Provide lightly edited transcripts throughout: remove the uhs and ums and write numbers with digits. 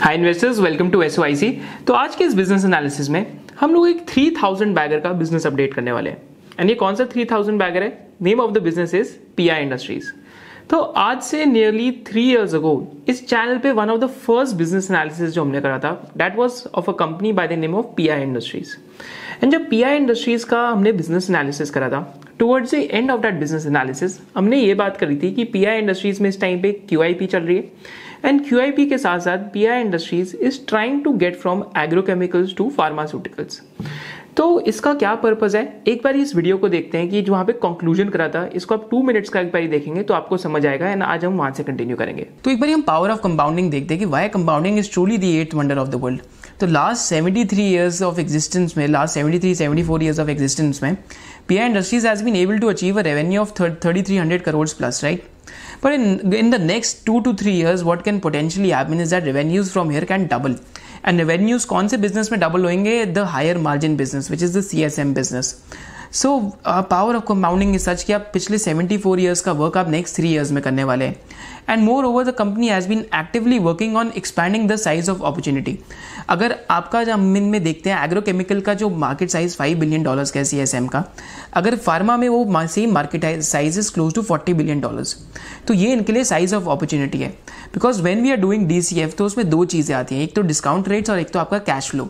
Hi investors, welcome to SOIC. तो आज के इस बिजनेस एनालिसिस में हम लोग एक 3000 बैगर का बिजनेस अपडेट करने वाले हैं। एंड ये कौन सा 3000 बैगर है? Name of the business is pi industries. तो आज से नियरली 3 years अगो इस चैनल पे one of the first business analysis जो हमने करा था that was of a company by the name of pi industries. And जब पीआई इंडस्ट्रीज का हमने बिजनेस एनालिसिस करा था, towards the end of that business analysis हमने ये बात करी थी कि पीआई इंडस्ट्रीज में इस टाइम पे क्यूआईपी चल रही है एंड क्यूआईपी के साथ साथ PI Industries is trying to get from agrochemicals to pharmaceuticals. तो इसका क्या पर्पस है, एक बार इस वीडियो को देखते हैं कि जो वहां पे कंक्लूजन करा था इसको आप 2 मिनट्स का एक बार देखेंगे तो आपको समझ आएगा एंड आज हम वहां से कंटिन्यू करेंगे। तो एक बार हम पावर ऑफ कंपाउंडिंग देखते हैं कि why compounding is truly the 8th wonder of the world. तो लास्ट 73 years ऑफ एग्जिस्टेंस में, लास्ट 73-74 years ऑफ एग्जिस्टेंस में PI Industries has been able to achieve a revenue of 3300 crores plus, right? But in the next 2 to 3 years, what can potentially happen is that revenues from here can double. And revenues कौन से business में double होंगे? The higher margin business, which is the CSM business. So power of compounding is such कि आप पिछले 74 years का work आप next 3 years में करने वाले हैं। And moreover, the company has been actively working on expanding the size of opportunity. अगर आपका जब में देखते हैं एग्रोकेमिकल का जो मार्केट साइज $5 billion का है CSM का, अगर फार्मा में वो same market size is close to $40 billion, तो ये इनके लिए साइज ऑफ अपॉर्चुनिटी है। Because when we are doing DCF तो उसमें 2 चीज़ें आती हैं, एक तो डिस्काउंट रेट्स और एक तो आपका कैश फ्लो,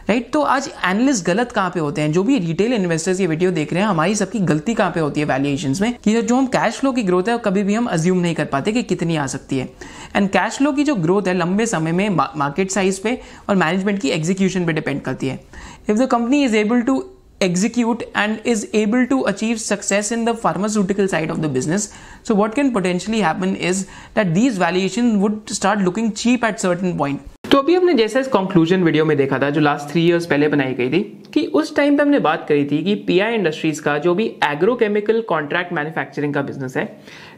राइट? तो आज एनालिस्ट गलत कहाँ पे होते हैं? जो भी रिटेल इन्वेस्टर्स ये वीडियो देख रहे हैं, हमारी सबकी गलती कहाँ पे होती है वैल्यूएशंस में, कि जो हम कैश फ्लो की ग्रोथ है कभी भी हम अज्यूम नहीं कर पाते कि कितनी आ सकती है। एंड कैश फ्लो की जो ग्रोथ है लंबे समय में मार्केट साइज पे और मैनेजमेंट की एग्जीक्यूशन पे डिपेंड करती है। If the company is able to execute and is able to achieve success in the pharmaceutical side of the business, so what can potentially happen is that these valuations would start looking cheap at certain point. तो अभी हमने जैसा इस conclusion video में देखा था जो last 3 years पहले बनाई गई थी, कि उस टाइम पे हमने बात करी थी कि पीआई इंडस्ट्रीज का जो भी एग्रोकेमिकल कॉन्ट्रैक्ट मैन्युफैक्चरिंग का बिजनेस है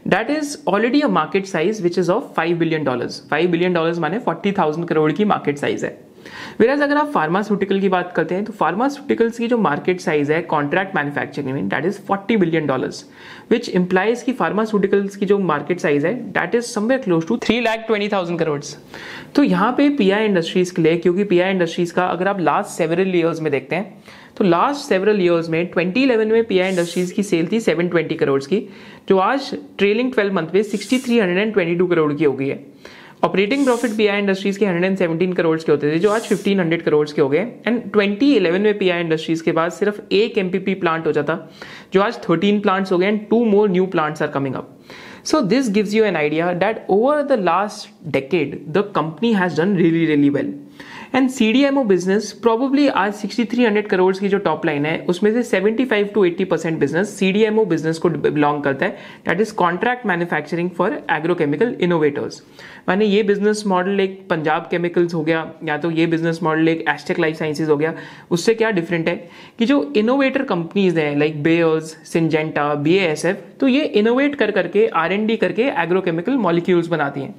that is already a market size which is of $5 billion। $5 billion माने 40,000 करोड़ की मार्केट साइज है। Whereas अगर आप फार्मास्यूटिकल की बात करते हैं तो फार्मास्यूटिकल्स की जो मार्केट साइज है कॉन्ट्रैक्ट मैन्युफैक्चरिंग में that is $40 billion, which implies कि फार्मास्यूटिकल्स की जो मार्केट साइज है that is somewhere close to 3,20,000 crores। तो यहाँ पे पीआई इंडस्ट्रीज के लिए, क्योंकि पीआई इंडस्ट्रीज का अगर आप लास्ट सेवरल ईयर्स में देखते हैं तो लास्ट सेवरल ईयर्स में 2011 में पीआई इंडस्ट्रीज की सेल थी 720 crores की, जो आज ट्रेलिंग 12 मंथ में 6,322 crore की हो गई है। ऑपरेटिंग प्रॉफिट पीआई इंडस्ट्रीज के 117 crores के होते थे जो आज 1,500 crores के हो गए। एंड 2011 में पीआई इंडस्ट्रीज के पास सिर्फ एक एमपीपी प्लांट हो जाता जो आज 13 प्लांट्स हो गए and 2 more new plants are coming up. So this gives you an idea that over the last decade the company has done really well. And CDMO business probably आज 6,300 crores की जो top line है उसमें से 75 to 80% business CDMO business को belong करता है, that is contract manufacturing for agrochemical innovators. माने ये बिजनेस मॉडल एक पंजाब केमिकल्स हो गया या तो ये बिजनेस मॉडल एक एस्टेक लाइफ साइंसेज हो गया। उससे क्या डिफरेंट है कि जो इनोवेटर कंपनीज हैं लाइक बेयर्स, सिंजेंटा, BASF, तो ये इनोवेट करके R&D करके एग्रोकेमिकल मॉलिक्यूल्स बनाती हैं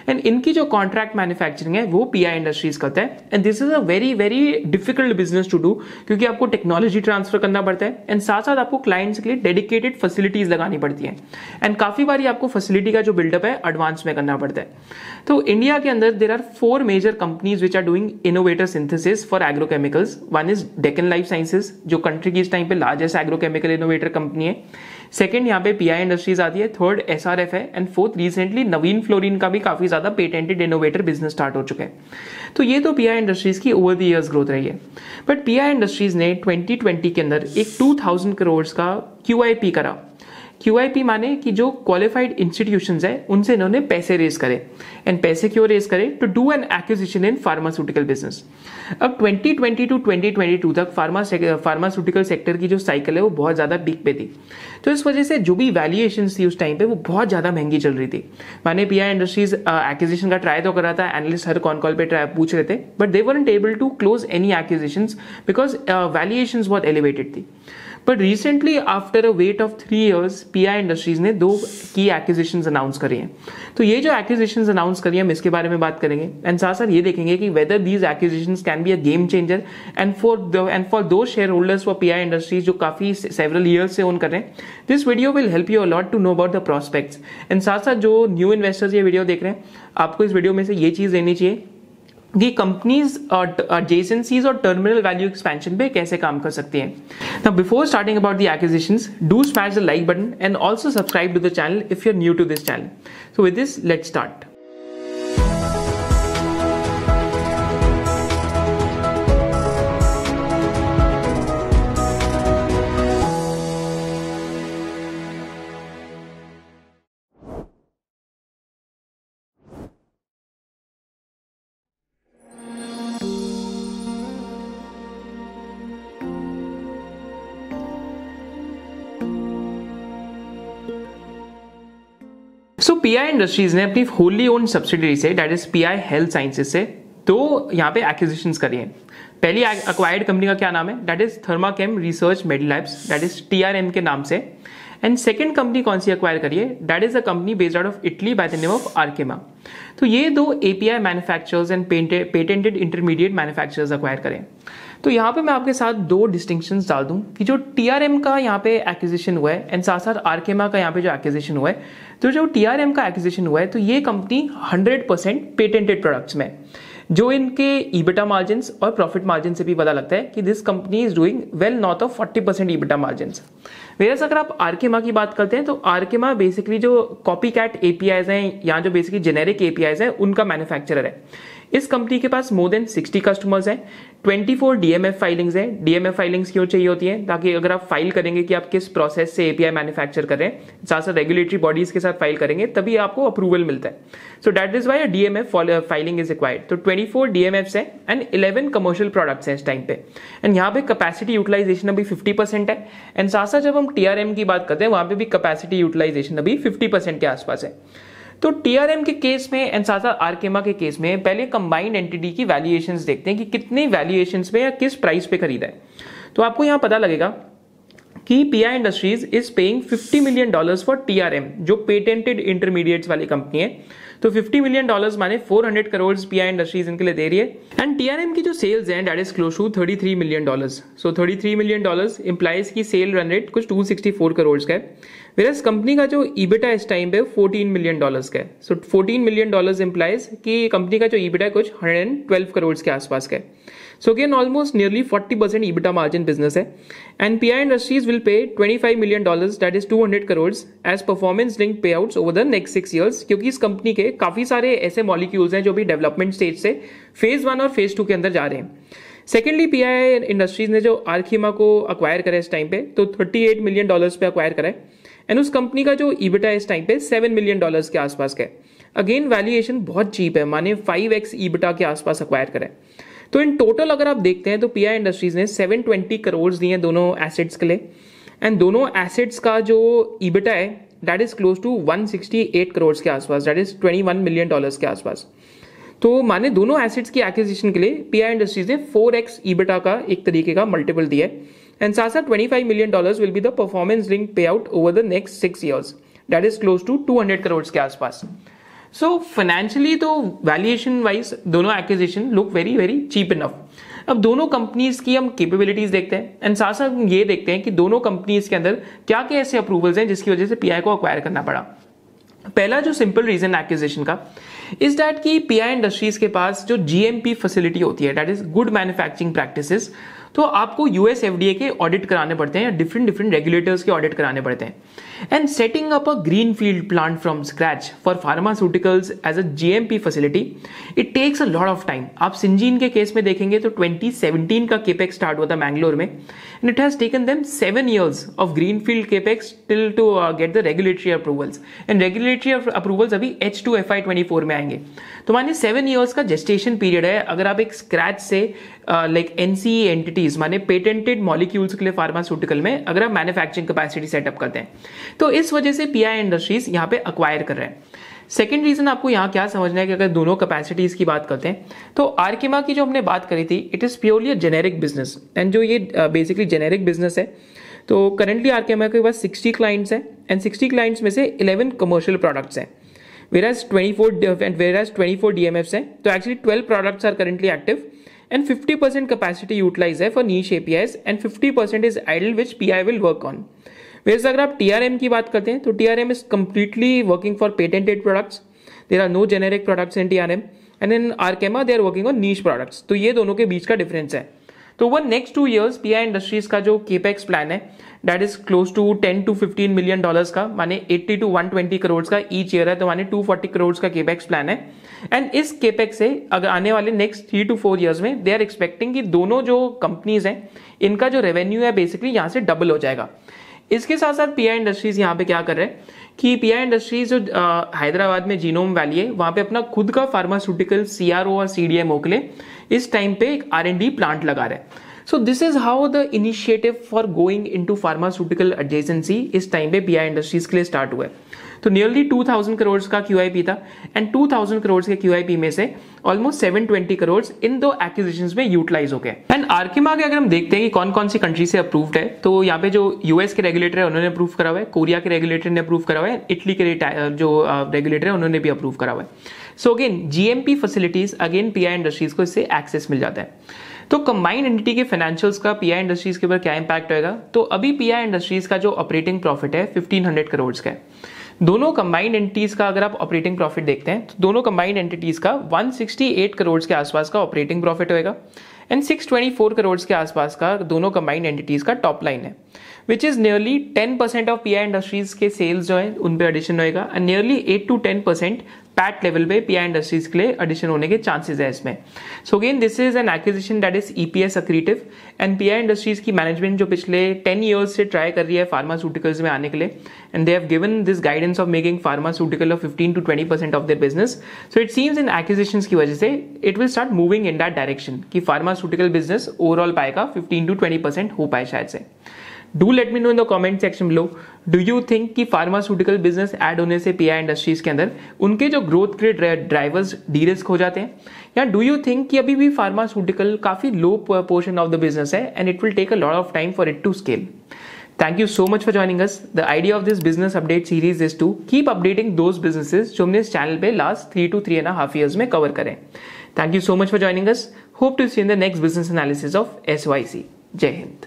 एंड इनकी जो कॉन्ट्रैक्ट मैन्युफैक्चरिंग है वो पीआई इंडस्ट्रीज करता है। And this is a very difficult business to do, क्योंकि आपको टेक्नोलॉजी ट्रांसफर करना पड़ता है एंड साथ साथ आपको क्लाइंट्स के लिए डेडिकेटेड फैसिलिटीज लगानी पड़ती हैं एंड काफी बार आपको फैसिलिटी का जो बिल्डअप है एडवांस में करना पड़ता है। तो इंडिया के अंदर there are 4 major companies which are doing innovator synthesis for agrochemicals. One is Deccan Life Sciences जो कंट्री की इस टाइम पे लार्जेस्ट एग्रोकेमिकल इनोवेटर कंपनी है। सेकंड यहाँ पे पीआई इंडस्ट्रीज आती है, थर्ड SRF है and fourth recently Navin Fluorine का भी काफी ज्यादा पेटेंटेड इनोवेटर बिजनेस स्टार्ट हो चुके हैं। तो ये तो पीआई इंडस्ट्रीज की ओवर द इयर्स ग्रोथ रही है। बट पीआई इंडस्ट्रीज ने 2020 के अंदर एक 2,000 crores का QIP करा। QIP माने कि जो क्वालिफाइड इंस्टीट्यूशंस है उनसे इन्होंने पैसे रेज करे। एंड पैसे क्यों रेज करे? To do an acquisition in pharmaceutical business. अब 2020 to 2022 तक फार्मास्यूटिकल सेक्टर की जो साइकिल है वो बहुत ज्यादा पीक पे थी, तो इस वजह से जो भी वैल्यूएशंस थी उस टाइम पे वो बहुत ज्यादा महंगी चल रही थी। माने पीआई इंडस्ट्रीज एक्विजिशन का ट्राई तो कर रहा था, एनालिस्ट हर कॉन कॉल पे ट्राई पूछ रहे थे, but they weren't able to close any acquisitions because valuations बहुत एलिवेटेड थी। But recently after a wait of 3 years PI Industries ने 2 की एक्विजिशंस अनाउंस करी हैं। तो ये जो एक्विजिशंस अनाउंस करी हैं हम इसके बारे में बात करेंगे एंड साथ साथ ये देखेंगे कि whether these acquisitions can be a game changer and for the shareholders for PI Industries जो काफी सेवरल ईयर्स से ओन कर रहे हैं। This video will help you a lot to know about the prospects and साथ साथ जो new investors ये वीडियो देख रहे हैं आपको इस वीडियो में से ये चीज लेनी चाहिए कि कंपनीज adjacencies और टर्मिनल वैल्यू एक्सपेंशन पे कैसे काम कर सकती हैं. Now before starting about the acquisitions, do smash the like button and also subscribe to the channel if you're new to this channel. So with this, let's start. So pi Industries ने अपनी Holi own subsidiary say that is pi health sciences से तो यहाँ पे acquisitions करी हैं. पहली acquired company का क्या नाम है? That is Thermachem Research Medilabs, that is TRM के नाम से. एंड सेकंड कंपनी कौन सी अक्वायर करी है? That is a company based out of Italy by the name of Arkema. तो ये दो API manufacturers and patented intermediate manufacturers acquire करें. तो यहाँ पे मैं आपके साथ दो डिस्टिंक्शंस डाल दूं कि जो टीआरएम का यहाँ पे एक्विजिशन हुआ है एंड साथ साथ आर्केमा का यहाँ पे जो एक्विजिशन हुआ है, तो जो टीआरएम का एक्विजिशन हुआ है तो ये कंपनी 100% पेटेंटेड प्रोडक्ट्स में, जो इनके ईबिटा मार्जिन और प्रॉफिट मार्जिन से भी पता लगता है कि this company is doing well north of 40% EBITDA margin. Versus अगर आप आर्केमा की बात करते हैं तो आर्केमा बेसिकली जो कॉपी कैट एपीआईज हैं या जो बेसिकली जेनेरिक एपीआईज हैं उनका मैन्युफैक्चरर है. इस कंपनी के पास मोर देन 60 कस्टमर्स हैं, 24 डीएमएफ फाइलिंग्स हैं. डीएमएफ फाइलिंग्स क्यों चाहिए होती हैं? ताकि अगर आप फाइल करेंगे कि आप किस प्रोसेस से एपीआई मैन्युफैक्चर कर रहे हैं, साथ साथ रेगुलेटरी बॉडीज के साथ फाइल करेंगे तभी आपको अप्रूवल मिलता है. So that is why DMF filing is required. तो 24 डीएमएफ्स हैं एंड 11 कमर्शियल प्रोडक्ट्स हैं इस टाइम पे. एंड यहाँ पे कैपेसिटी यूटिलाइजेशन अभी 50% है. एंड साथ साथ जब हम टीआरएम की बात करते हैं वहां पे भी कैपेसिटी यूटिलाइजेशन अभी 50% के आसपास है. तो टीआरएम के केस में एंड साथ साथ आर्केमा के केस में पहले कंबाइंड एंटिटी की वैल्यूएशंस देखते हैं कि कितने वैल्यूएशंस पे या किस प्राइस पे खरीदा है. तो आपको यहां पता लगेगा कि pi Industries is paying $50 million for TRM, जो पेटेंटेड इंटरमीडिएट्स वाली कंपनी है. तो $50 million माने 400 करोड़ पीआई इंडस्ट्रीज इनके लिए दे रही है. एंड टीआरएम की जो सेल्स हैं that is close to $33 million. So $33 million implies की सेल रन रेट कुछ 264 करोड़ का है. वेरस कंपनी का जो ईबिटा इस टाइम पे $14 million का है. सो $14 million इंप्लाइज कि कंपनी का जो ईबिटा कुछ 112 करोड़ के आसपास का है. So again, almost nearly 40% EBITDA margin business है. And PI Industries will pay $25 million, that is 200 crores, as performance-linked payouts over the next 6 years. क्योंकि इस कंपनी के काफी सारे ऐसे मॉलिक्यूल्स हैं जो भी डेवलपमेंट स्टेज से फेज 1 और फेज 2 के अंदर जा रहे हैं. सेकेंडली, पीआई इंडस्ट्रीज ने जो आर्केमा को अक्वायर करा इस टाइम पे तो $38 million पे अक्वायर करा है. एंड उस कंपनी का जो ईबिटा इस टाइम पे $7 million के आसपास का है. अगेन वैल्यूएशन बहुत चीप है, माने 5x ईबिटा के आसपास अक्वायर करा है. तो इन टोटल अगर आप देखते हैं तो पीआई इंडस्ट्रीज ने 720 करोड़ दिए हैं दोनों एसेट्स के लिए. एंड दोनों एसेट्स का जो ईबिटा है that is close to 168 crore के आसपास, दैट इज $21 million के आसपास. तो माने दोनों एसेट्स की एक्विजिशन के लिए पीआई इंडस्ट्रीज ने 4x ईबिटा का एक तरीके का मल्टीपल दिया है. एंड साथ साथ $25 million will be the performance linked payout over the next 6 years, that is close to 200 crore के आसपास. सो फाइनेंशियली तो वैल्यूएशन वाइज दोनों acquisition look very very cheap enough. अब दोनों कंपनीज की हम कैपेबिलिटीज देखते हैं एंड साथ साथ ये देखते हैं कि दोनों कंपनीज के अंदर क्या क्या ऐसे अप्रूवल्स हैं जिसकी वजह से पीआई को अक्वायर करना पड़ा. पहला जो सिंपल रीजन एक्विजिशन का इज दैट कि पीआई इंडस्ट्रीज के पास जो जीएमपी फैसिलिटी होती है that is good manufacturing practices, तो आपको यूएस एफडीए के ऑडिट कराने पड़ते हैं या डिफरेंट रेगुलेटर्स के ऑडिट कराने पड़ते हैं. And setting up a green field plant from scratch for pharmaceuticals as a GMP facility it takes a lot of time. आप सिंजीन के केस में देखेंगे तो 2017 का केपेक्स स्टार्ट हुआ था मैंगलोर में and it has taken them 7 years of green field capex till to get the regulatory approvals. And regulatory approvals अभी H2 FY24 में आएंगे. तो मानिए 7 years का जेस्टेशन पीरियड है अगर आप एक स्क्रैच से लाइक एनसीई एंटिटीज माने पेटेंटेड मॉलिक्यूल्स के लिए फार्मास्यूटिकल में अगर आप मैन्युफैक्चरिंग कैपेसिटी सेटअप करते हैं. तो इस वजह से पीआई इंडस्ट्रीज यहाँ पे अक्वायर कर रहे हैं. सेकेंड रीजन आपको यहाँ क्या समझना है कि अगर दोनों कैपेसिटीज की बात करते हैं तो आर्केमा की जो हमने बात करी थी it is purely a generic business. And जो ये बेसिकली जेनेरिक बिजनेस है तो करंटली आर्केमा के पास 60 क्लाइंट्स हैं एंड 60 क्लाइंट्स में से 11 कमर्शियल प्रोडक्ट्स हैं. whereas 24 DMFs हैं. तो actually 12 products are currently active and 50% capacity utilized है for niche APIs and 50% is idle which PI will work on. Whereas अगर आप TRM की बात करते हैं तो TRM is completely working for patented products. There are no generic products in TRM and in Arkema they are working on niche products. तो ये दोनों के बीच का डिफरेंस है। तो over next 2 years PI Industries का जो केपेक्स प्लान है that is close to 10 to 15 million dollars का, माने 80 to 120 करोड़ का ईच ईयर है, तो माने 240 करोड़ का केपेक्स प्लान है। एंड इस केपेक्स से अगर आने वाले नेक्स्ट 3 to 4 years में दे आर एक्सपेक्टिंग कि दोनों जो कंपनीज हैं इनका जो रेवेन्यू है बेसिकली यहाँ से डबल हो जाएगा। इसके साथ साथ पीआई इंडस्ट्रीज यहाँ पे क्या कर रहे हैं कि पीआई इंडस्ट्रीज जो हैदराबाद में जीनोम वैली है वहां पे अपना खुद का फार्मास्यूटिकल सीआरओ और सीडीएमओ के लिए इस टाइम पे एक R&D प्लांट लगा रहे हैं। So this is how the initiative for going into pharmaceutical adjacency इस टाइम पे पीआई इंडस्ट्रीज के लिए स्टार्ट हुआ है। तो नियरली 2000 करोड़ का QIP था एंड 2000 करोड़ के QIP में से ऑलमोस्ट 720 करोड़ इन दो एक्विजिशंस में यूटिलाइज हो गए। एंड आर्केमा के अगर हम देखते हैं कि कौन कौन सी कंट्री से अप्रूव्ड है, तो यहाँ पे जो यूएस के रेगुलेटर है उन्होंने अप्रूव करा हुआ है, कोरिया के रेगुलेटर ने अप्रूव करा हुआ है, इटली के जो रेगुलेटर है उन्होंने भी अप्रूव करा हुआ है। So again GMP facilities again pi industries को इससे एक्सेस मिल जाता है। तो कंबाइंड एंटिटी के फाइनेंशियल्स का पीआई इंडस्ट्रीज के ऊपर क्या इंपैक्ट होगा, तो अभी पीआई इंडस्ट्रीज का जो ऑपरेटिंग प्रॉफिट है 1500 करोड़ का है। दोनों कंबाइंड एंटिटीज का अगर आप ऑपरेटिंग प्रॉफिट देखते हैं तो दोनों कंबाइंड एंटिटीज का 168 करोड़ के आसपास का ऑपरेटिंग प्रॉफिट होगा एंड 624 करोड़ के आसपास का दोनों कंबाइंड एंटिटीज का टॉप लाइन है, which is nearly 10% of pi industries के सेल्स जो है उन पे एडिशन होएगा and nearly 8 to 10% PAT level पे पीआई इंडस्ट्रीज के लिए एडिशन होने के चांसेस है इसमें। So again this is an acquisition that is EPS accretive and pi industries की मैनेजमेंट जो पिछले 10 years से ट्राई कर रही है फार्मास्यूटिकल्स में आने के लिए and they have given this guidance of making pharmaceutical of 15 to 20% of their business. So it seems in acquisitions की वजह से it will start moving in that direction कि फार्मास्यूटिकल बिजनेस ओवरऑल पाएगा 15 to 20% हो पाए शायद से। Do let me know in the comment section below. Do you think कि फार्मास्यूटिकल बिजनेस ऐड होने से पीआई इंडस्ट्रीज के अंदर उनके जो ग्रोथ के ड्राइवर्स डी-रिस्क हो जाते हैं, या डू यू थिंक कि अभी भी फार्मास्यूटिकल काफी low portion of the business है and it will take a lot of time for it to scale? Thank you so much for joining us. The idea of this business update series is to keep updating those businesses जो हमने इस channel पे last 3 to 3.5 years में cover करें। Thank you so much for joining us. Hope to see you in the next business analysis of SYC. जय हिंद।